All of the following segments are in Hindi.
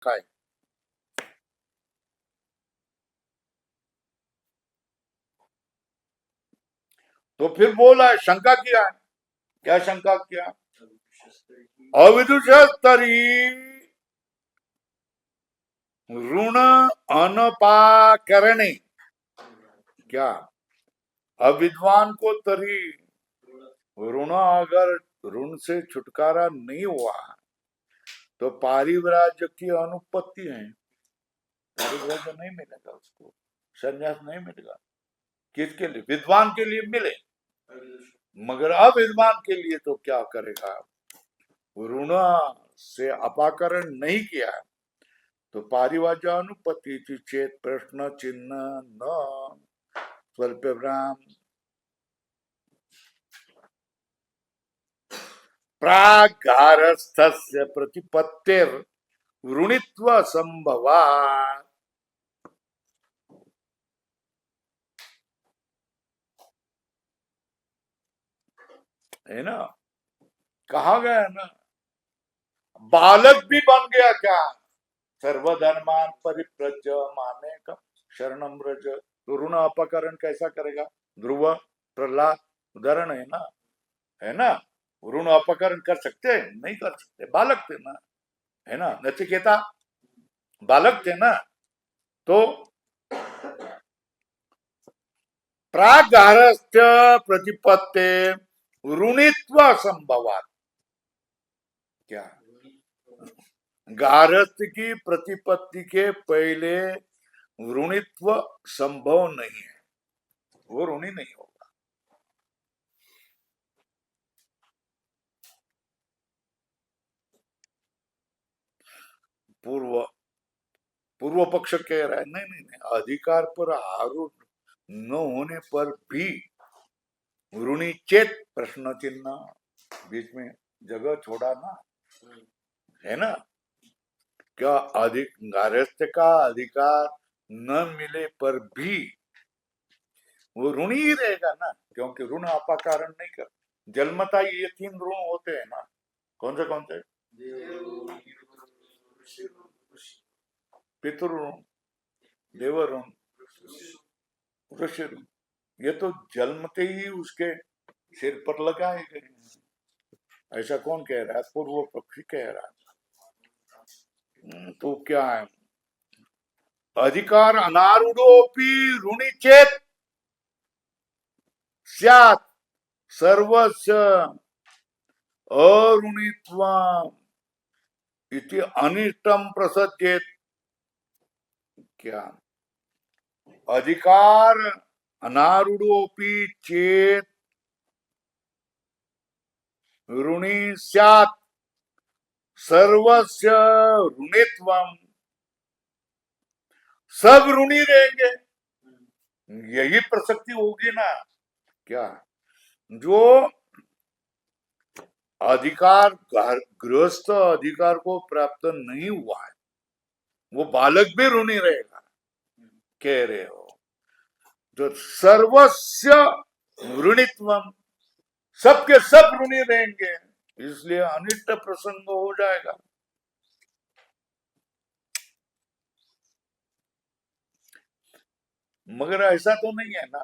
काय? तो फिर बोला, शंका किया। क्या शंका किया? अविदुषस्तरी ऋण अनपाकरणे। क्या? अविद्वान को तरी ऋण, अगर ऋण से छुटकारा नहीं हुआ तो पारिव्राज्य की अनुपत्ति है, पारिव्राज्य नहीं मिलेगा उसको, संन्यास नहीं मिलेगा। किसके लिए? विद्वान के लिए मिले, मगर अविद्वान के लिए तो क्या करेगा? ऋण से अपाकरण नहीं किया तो पारिव्राज्य अनुपत्ति चेत प्रश्न चिन्ह न स्वल्पविराम प्रागारस्थस्य प्रतिपत्तिर ऋणित्व संभवात्। है ना, कहा गया ना, बालक भी बन गया क्या? सर्वधर्मान परिप्रज्य माने का शरणम व्रज। तो ऋण अपकरण कैसा करेगा? ध्रुव, प्रहलाद उदाहरण है ना। ऋण अपकरण कर सकते? नहीं कर सकते, बालक थे ना, है ना। नचिकेता बालक थे ना। तो प्रागारस्य प्रतिपत्ते ऋणित्व संभवात। क्या? गारस्थ की प्रतिपत्ति के पहले ऋणित्व संभव नहीं है, वो ऋणी नहीं होगा। पूर्व पूर्व पक्ष कह रहा है नहीं नहीं नहीं, अधिकार पर आरूढ़ न होने पर भी ऋणी चेत प्रश्न चिन्ह, बीच में जगह छोड़ा ना, है ना। क्या अधिक गारस्थ का अधिकार न मिले पर भी वो ऋणी ही रहेगा ना, क्योंकि ऋण अपाकरण नहीं कर। जन्मता ये 3 ऋण होते हैं ना, कौन से? पितृ, देवऋण, ऋषि ऋण। ये तो जन्मते ही उसके सिर पर लगाए गए हैं। ऐसा कौन कह रहा है? पूर्व पक्षी कह रहा है। तो क्या है? अधिकार अनारूढ़ोपि ऋणी चेत स्यात् सर्वस्य अऋणित्वम् इति अनिष्टम प्रसज्येत। क्या? अधिकार अनारूढ़ोपि चेत ऋणी स्यात् सर्वस्य ऋणित्वम्, सब ऋणी रहेंगे, यही प्रसक्ति होगी ना। क्या? जो अधिकार गृहस्थ अधिकार को प्राप्त नहीं हुआ है वो बालक भी ऋणी रहेगा, कह रहे हो। जो सर्वस्य ऋणित्वम, सबके सब ऋणी रहेंगे, इसलिए अनिष्ट प्रसंग हो जाएगा। मगर ऐसा तो नहीं है ना।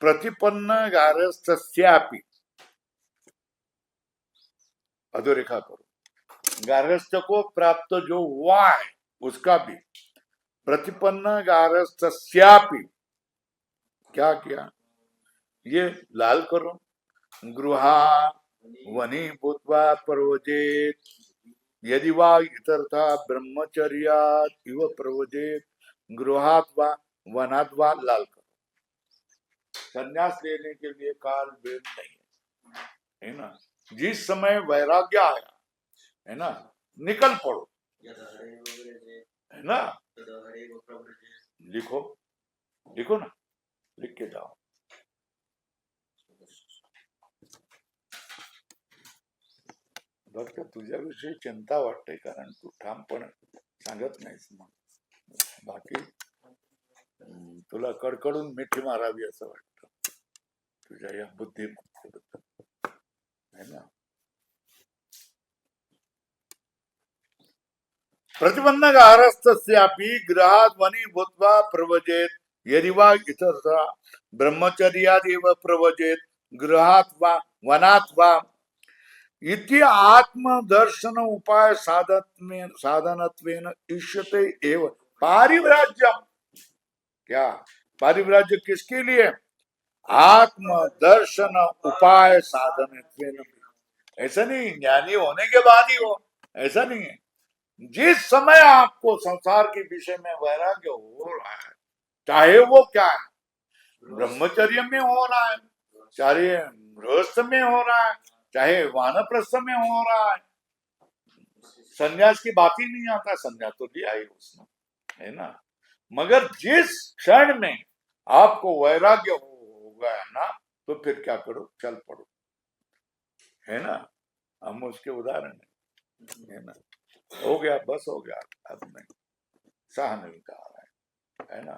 प्रतिपन्न गारस्थस्यापि, अधोरेखा करो, गारस्थ को प्राप्त जो हुआ है उसका भी, प्रतिपन्न गारस्थस्यापि क्या किया? ये लाल करो, गृहा वनी भूत्वा प्रवजेत यदि वा इतरथा ब्रह्मचर्यात् इव प्रवजेत गृहात् वा वनात् वा, लाल करो। संन्यास लेने के लिए काल भेद नहीं है ना। जिस समय वैराग्य आया है ना, निकल पड़ो, है ना। लिखो, लिखो ना, लिख के जाओ। फक्त तुझ्याविषयी चिंता वाटते, कारण तू ठामपणे सांगत नाहीस मग. बाकी तुला कडकडून मिठी मारावी असं वाटतं तुझ्या या बुद्धिमत्तेबद्दल, है ना. प्रतिबंधक आरस्तस्यापि गृहात् वनि भूत्वा प्रव्रजेत यदि वा इतरत्र ब्रह्मचर्यादेव प्रव्रजेत गृहात् वा वनात् वा इति आत्मदर्शन उपाय साधनत्वेन इष्यते एव पारिव्राज्यम। क्या पारिव्राज्य किसके लिए? आत्मदर्शन उपाय साधनत्वेन। ऐसा नहीं ज्ञानी होने के बाद ही हो, ऐसा नहीं है। जिस समय आपको संसार के विषय में वैराग्य हो रहा है, चाहे वो क्या है, ब्रह्मचर्य में हो रहा है, चाहे गृहस्थ में हो रहा है, चाहे वानप्रस्थ में हो रहा है, संन्यास की बात ही नहीं आता। संन्यास तो लिया ही उसने, है ना। मगर जिस क्षण में आपको वैराग्य हो गया ना, तो फिर क्या करो, चल पड़ो, है ना। हम उसके उदाहरण है ना। हो गया, बस हो गया, अब नहीं सह नहीं कहा है ना।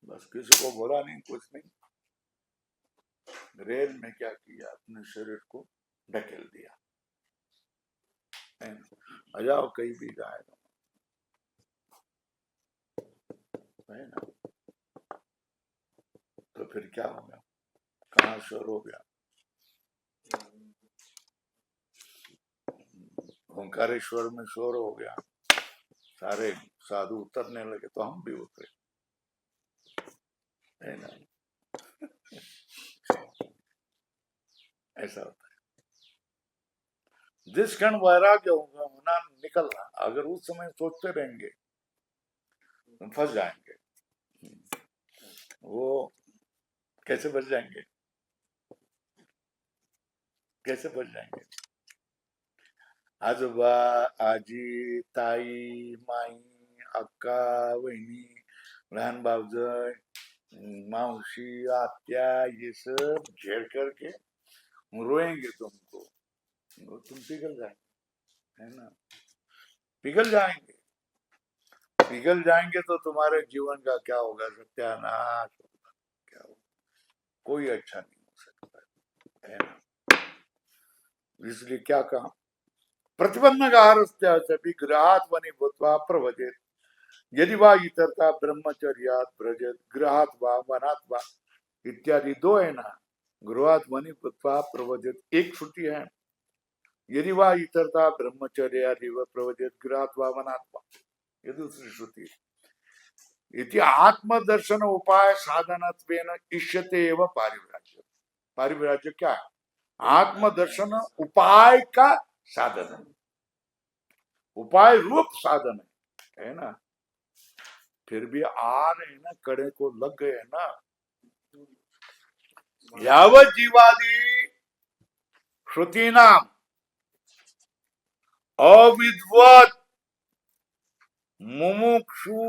बस किसी को बोला नहीं, कुछ नहीं। रेल में क्या किया, अपने शरीर को ढकेल दिया, है ना। जाओ कहीं भी जाएगा, है ना। तो फिर क्या हो गया, कहाँ शोर हो गया। ओंकारेश्वर में शोर हो गया, सारे साधु उतरने लगे तो हम भी उतरे, है ना। ऐसा होता है। जिस क्षण वैराग्य होगा होना निकल रहा, अगर उस समय सोचते रहेंगे तो फंस जाएंगे। वो कैसे बच जाएंगे, कैसे बच जाएंगे? आजोबा, आजी, ताई, माई, अक्का, वहिनी, लहान भावजय, मावशी, आत्या, ये सब घेर करके रोएंगे तुमको, तुम पिघल जाएंगे, है ना। पिघल जाएंगे, पिघल जाएंगे तो तुम्हारे जीवन का क्या होगा, सत्यानाश होगा, क्या होगा, कोई अच्छा नहीं हो सकता, है ना। इसलिए क्या कहा, प्रतिबंधक गृहात् वनि भूत्वा प्रव्रजेत यदि वा इतरता ब्रह्मचर्यात् व्रजेत गृहात् वा वनात् वा इत्यादि दो है ना। गृहात् वनि भूत्वा प्रव्रजेत एक श्रुति है, यदि वा इतरता ब्रह्मचर्यादेव प्रव्रजेत गृहात् वा वनात् वा, ये दूसरी श्रुति है। इति आत्मदर्शन उपाय साधनत्वेन इष्यते एव पारिव्राज्य। पारिव्राज्य क्या है? आत्मदर्शन उपाय का साधन है, उपाय रूप साधन है ना। फिर भी आ रहे ना, कड़े को लग गए ना। यावत जीवादि श्रुति नाम अविद्वत मुमुक्षु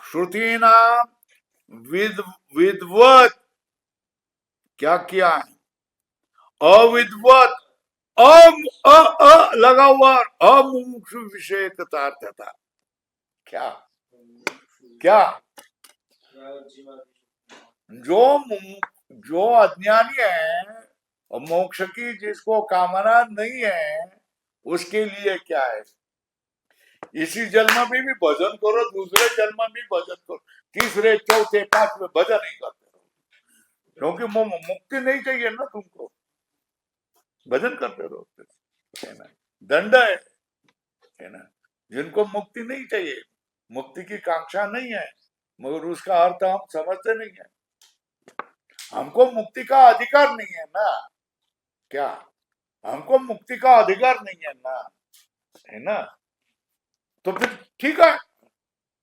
श्रुति नाम विद्वत क्या किया है, अविद्वत लगा हुआ अमुमुक्षु विषय था। क्या क्या जो जो अज्ञानी है और मोक्ष की जिसको कामना नहीं है, उसके लिए क्या है, इसी जन्म में भी भजन करो, दूसरे जन्म में भी भजन करो, तीसरे चौथे पांचवें भजन नहीं करते रहो, क्योंकि मुक्ति नहीं चाहिए ना तुमको, भजन करते रहो, है ना। दंड है ना। जिनको मुक्ति नहीं चाहिए, मुक्ति की कांक्षा नहीं है, मगर उसका अर्थ हम समझते नहीं है। हमको मुक्ति का अधिकार नहीं है ना, क्या हमको मुक्ति का अधिकार नहीं है ना, है ना। तो फिर ठीक है,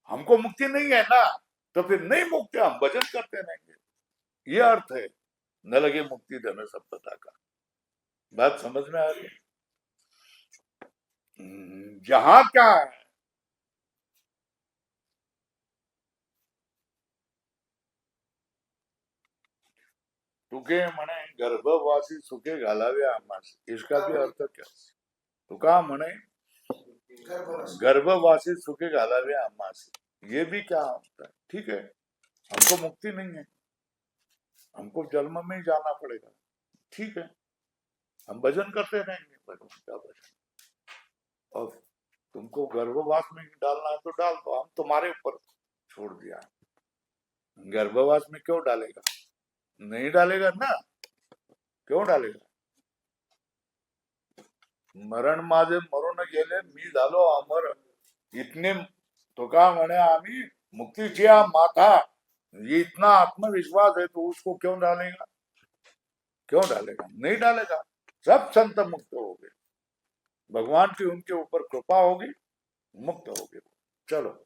हमको मुक्ति नहीं है ना, तो फिर नहीं मुक्ति, हम भजन करते रहेंगे। ये अर्थ है न लगे मुक्ति धन सभ्यता का। बात समझ में आ रही? जहां क्या है, तुके म्हणे गर्भवासी सुखे घालावे आम्हास, इसका भी अर्थ क्या? तुका म्हणे गर्भवासी सुखे घालावे आम्हास, ये भी क्या होता है? ठीक है, हमको मुक्ति नहीं है, हमको जन्म में ही जाना पड़ेगा, ठीक है, हम भजन करते रहेंगे, भजन का भजन। और तुमको गर्भवास में डालना है तो डाल दो, हम तुम्हारे ऊपर छोड़ दिया। गर्भवास में क्यों डालेगा? नहीं डालेगा ना, क्यों डालेगा? मरण माझे मरून गेले मी झालो अमर, इतने तो का म्हणे आम्ही मुक्तीच्या माथा, ये इतना आत्मविश्वास है तो उसको क्यों डालेगा? क्यों डालेगा? नहीं डालेगा। सब संत मुक्त हो गए, भगवान की उनके ऊपर कृपा होगी, मुक्त हो गए। चलो,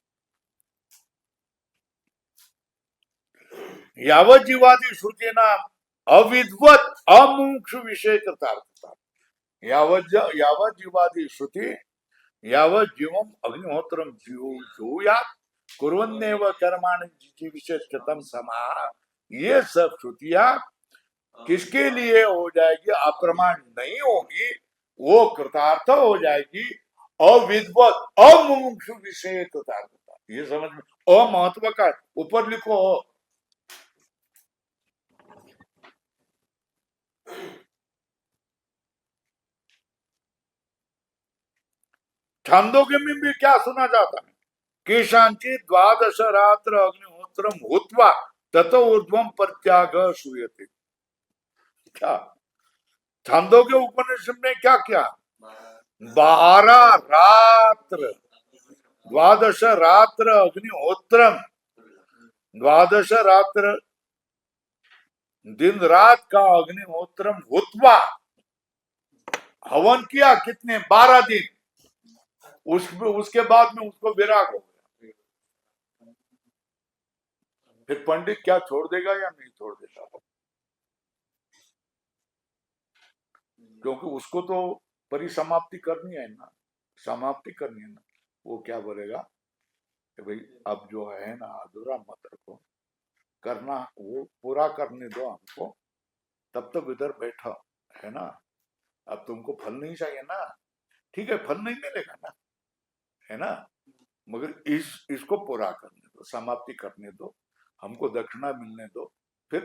यावत जीवादी श्रुतीना अविद्वत अमुमुक्षु विषय कृतार्थता, यावत जीवादी श्रुति यावत जीवम अग्निहोत्रम जूयात कुर्वन्नेव कर्माणि विशेष कृतम समा, ये सब श्रुतियां किसके लिए हो जाएगी? अप्रमाण नहीं होगी, वो कृतार्थ हो जाएगी। अविद्वत अमुमुक्षु विषय कृतार्थता, ये समझ में। अमहत्व का ऊपर लिखो। छांदोग्य में भी क्या सुना जाता है? केशांची द्वादश रात्र अग्निहोत्रम भूत्वा ततो ऊर्ध्वम प्रत्याग श्रूयते। क्या छांदोग्य उपनिषद में क्या क्या? 12 रात्र, द्वादश रात्र अग्निहोत्रम, द्वादश रात्र दिन रात का अग्निहोत्रम भूत्वा, हवन किया कितने? 12 दिन। उसके बाद में उसको विराग हो गया। फिर पंडित क्या छोड़ देगा या नहीं छोड़ देगा? क्योंकि उसको तो परिसमाप्ति करनी है ना, समाप्ति करनी है ना। वो क्या बोलेगा कि भाई अब जो है ना अधूरा मत रखो, करना, वो पूरा करने दो हमको, तब तक इधर बैठा है ना। अब तुमको फल नहीं चाहिए ना, ठीक है, फल नहीं मिलेगा ना, है ना, मगर इसको पूरा करने दो, समाप्ति करने दो, हमको दक्षिणा मिलने दो, फिर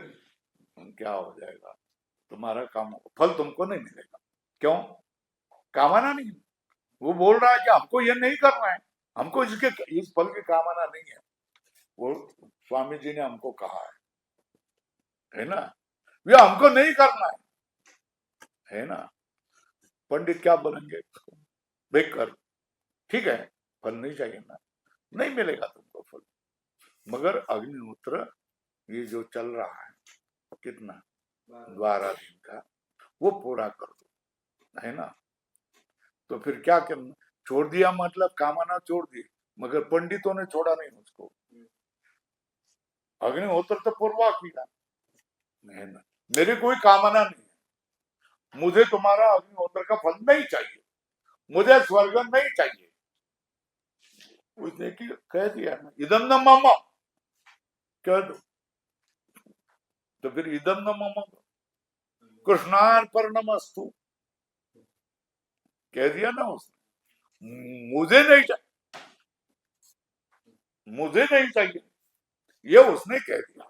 क्या हो जाएगा, तुम्हारा काम होगा, फल तुमको नहीं मिलेगा। क्यों? कामना नहीं। वो बोल रहा है कि हमको ये नहीं करना है, हमको इस फल की कामना नहीं है। वो स्वामी जी ने हमको कहा है ना, ये हमको नहीं करना है ना। पंडित क्या बोलेंगे? भाई कर, ठीक है, फल नहीं चाहिए ना, नहीं मिलेगा तुमको फल, मगर अग्निहोत्र ये जो चल रहा है कितना, 12 दिन का, वो पूरा कर दो, है ना। तो फिर क्या करना? छोड़ दिया मतलब कामना छोड़ दी, मगर पंडितों ने छोड़ा नहीं उसको। अग्निहोत्र तो पूर्वा किया, है ना, मेरी कोई कामना नहीं है, मुझे तुम्हारा अग्निहोत्र का फल नहीं चाहिए, मुझे स्वर्ग नहीं चाहिए। उसने कह दिया ना, इदम न मम, कह दो, तो फिर इदम न मम कृष्णार्पणमस्तु कह दिया ना उसने, मुझे नहीं चाहिए, मुझे नहीं चाहिए, ये उसने कह दिया,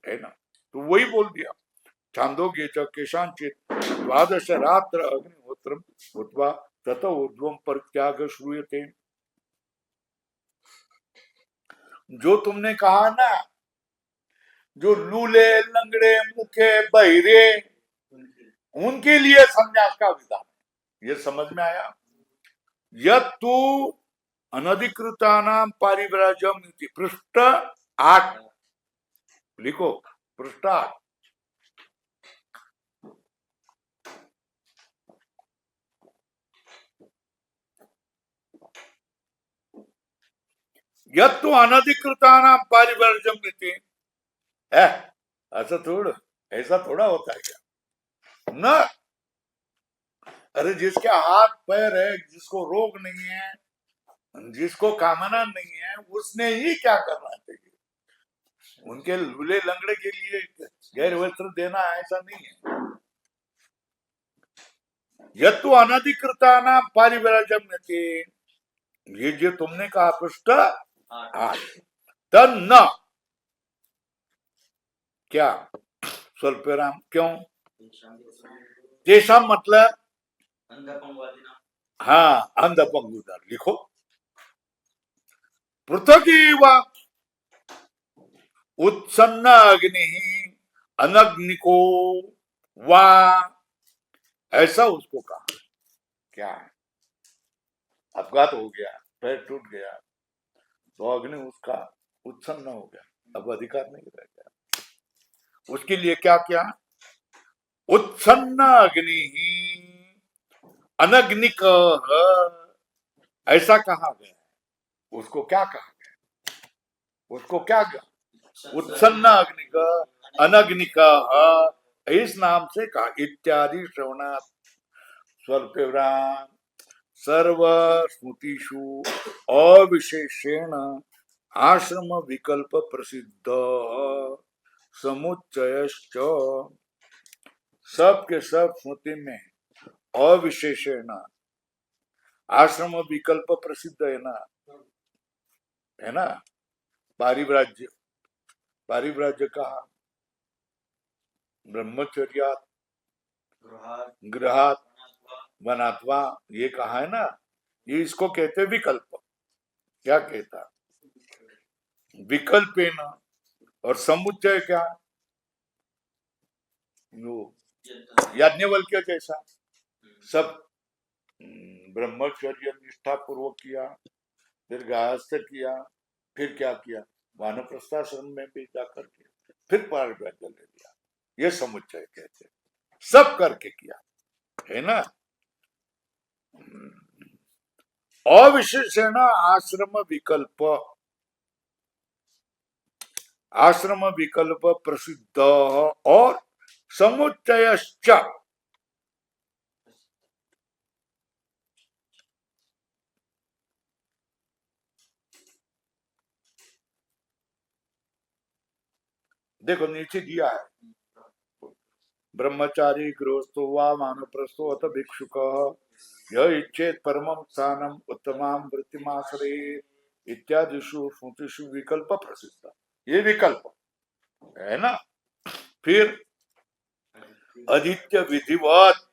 है ना। तो वही बोल दिया, छांदोग्य च केशांचित द्वादश रात्र अग्निहोत्रम भूत्वा तत ऊर्ध्वम परित्याग श्रूयते। जो तुमने कहा ना, जो लूले लंगड़े मुखे बहिरे, उनके लिए संन्यास का विधान, ये समझ में आया? यद तू अनधिकृतानाम पारिव्राजम इति, पृष्ठ 8 लिखो, पृष्ठ 8। यद तू अनधिकृतानाम पारिव्राजम इति, ऐसा थोड़ा होता है क्या? न, अरे जिसके हाथ पैर है, जिसको रोग नहीं है, जिसको कामना नहीं है, उसने ही क्या करना चाहिए? उनके लूले लंगड़े के लिए गैर वस्त्र देना ऐसा नहीं है। यद तो अनधिकृताना पारिव्राजम थे, ये जो तुमने कहा पृष्ठ 8, तन न क्या स्वल्पराम, क्यों? जैसा मतलब हाँ, अंध पंगुदर लिखो। पृथक उत्सन्न अग्नि अनग्निको वा, ऐसा उसको कहा। क्या है, अपघात हो गया, पैर टूट गया, तो अग्नि उसका उत्सन्न हो गया, अब अधिकार नहीं रह गया। उसके लिए क्या किया, उत्सन्न अग्नि अनग्निक, ऐसा कहा गया। उसको क्या कहा गया, उसको क्या कहा, उत्सन्न अग्निक अनग्निक, इस नाम से कहा। इत्यादि श्रवणात् स्वल्पविराम सर्व स्मृतिषु अविशेषेण आश्रम विकल्प प्रसिद्ध समुच्चयश्च, सब के सब स्मृति में अविशेषेण, आश्रम विकल्प प्रसिद्ध है ना, है ना। पारिव्राज्य, पारिव्राज्य कहा, ब्रह्मचर्यात् गृहात् वनात्वा, ये कहा है ना। ये इसको कहते विकल्प। क्या कहता, विकल्पेन। और समुच्चय क्या, वो याज्ञवल्क्य जैसा सब ब्रह्मचर्य निष्ठा पूर्वक किया, फिर गाहस्थ किया, फिर क्या किया, वानप्रस्थाश्रम में भी जाकर किया, फिर पारिव्राज्य ले लिया, ये समुच्चय कहते, सब करके किया, है ना। अविशेषण आश्रम विकल्प, आश्रम विकल्प प्रसिद्ध और समुच्चयश्च, देखो नीचे दिया है, ब्रह्मचारी गृहस्थो वा वानप्रस्थो अथ भिक्षुक यह इच्छेत परमं स्थानम उत्तमाम वृत्तिमाश्रे इत्यादिषु स्मृतिषु विकल्प प्रसिद्ध, ये विकल्प है ना। फिर आदित्य विधिवत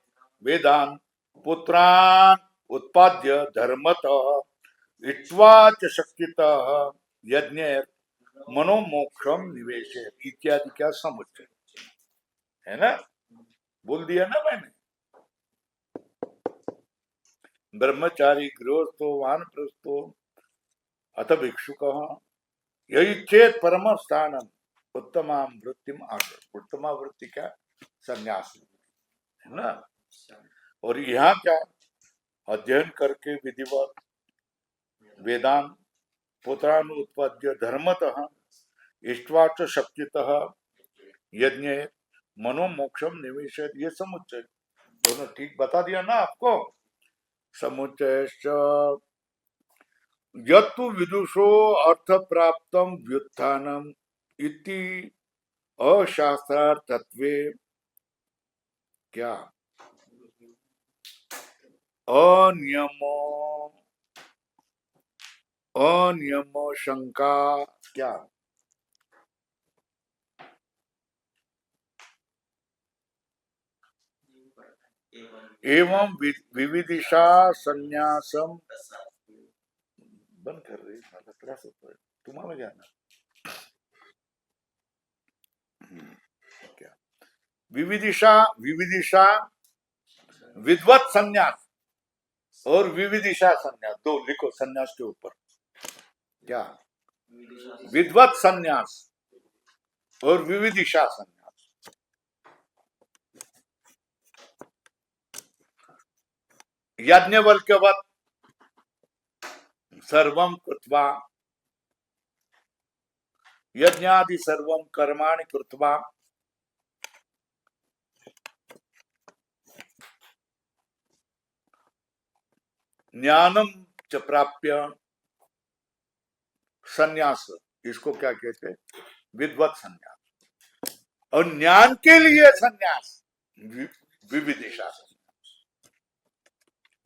वेदान पुत्रान उत्पाद्य धर्मतः इत्वा च शक्तितः यज्ञ मनोमोक्षम निवेश इत्यादि क्या समुच्चय है ना, बोल दिया ना मैंने। ब्रह्मचारी गृहस्थो वानप्रस्थो अथ भिक्षुक यही चेत परम स्थान उत्तमा वृत्तिम आगे, उत्तमा वृत्ति क्या, संन्यास है ना। और यहाँ क्या, अध्ययन करके विधिवत वेदांत पुत्रान उत्पाद्य धर्मतः इष्टवाच शक्तितः यज्ञ मनोमोक्षम निवेश, ये समुच्चय दोनों ठीक बता दिया ना आपको। समुच्चय यत्तु विदुषो अर्थ प्राप्तम व्युत्थानम इति अशास्त्रार्थत्वे, क्या, अनियमो अनियमो शंका, क्या, एवं विविदिशा संन्यासम, बंद कर रही मतलब त्रास होता है तुम्हारा जाना। क्या, विविदिशा, विविदिशा विद्वत संन्यास और विविदिशा संन्यास, दो लिखो संन्यास के ऊपर, क्या, विद्वत संन्यास और विविदिशा संन्यास। याज्ञवल्क्यवत सर्वं कृत्वा, यज्ञादि सर्वं कर्माणि कृत्वा ज्ञानम च प्राप्य संन्यास, इसको क्या कहते हैं, विद्वत संन्यास। और ज्ञान के लिए संन्यास विविदिशा संन्यास,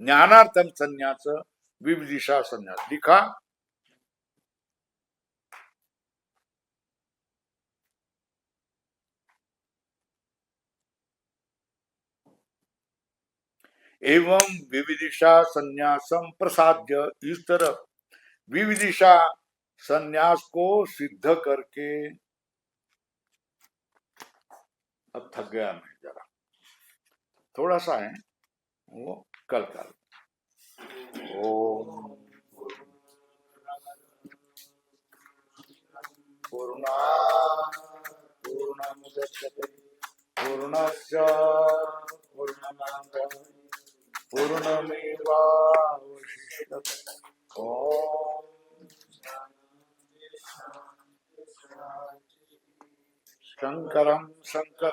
ज्ञानार्थम संन्यास विविदिशा संन्यास लिखा। एवं विविदिशा संन्यासम प्रसाद्य, इस तरह विविदिशा संन्यास को सिद्ध करके, अब थक गया मैं जरा, थोड़ा सा है वो, कल ओम पूर्णात् पूर्णमुदच्यते पूर्णस्य पूर्णमादाय पूर्णमेवावशिष्यते। ओम शंकरं शंकर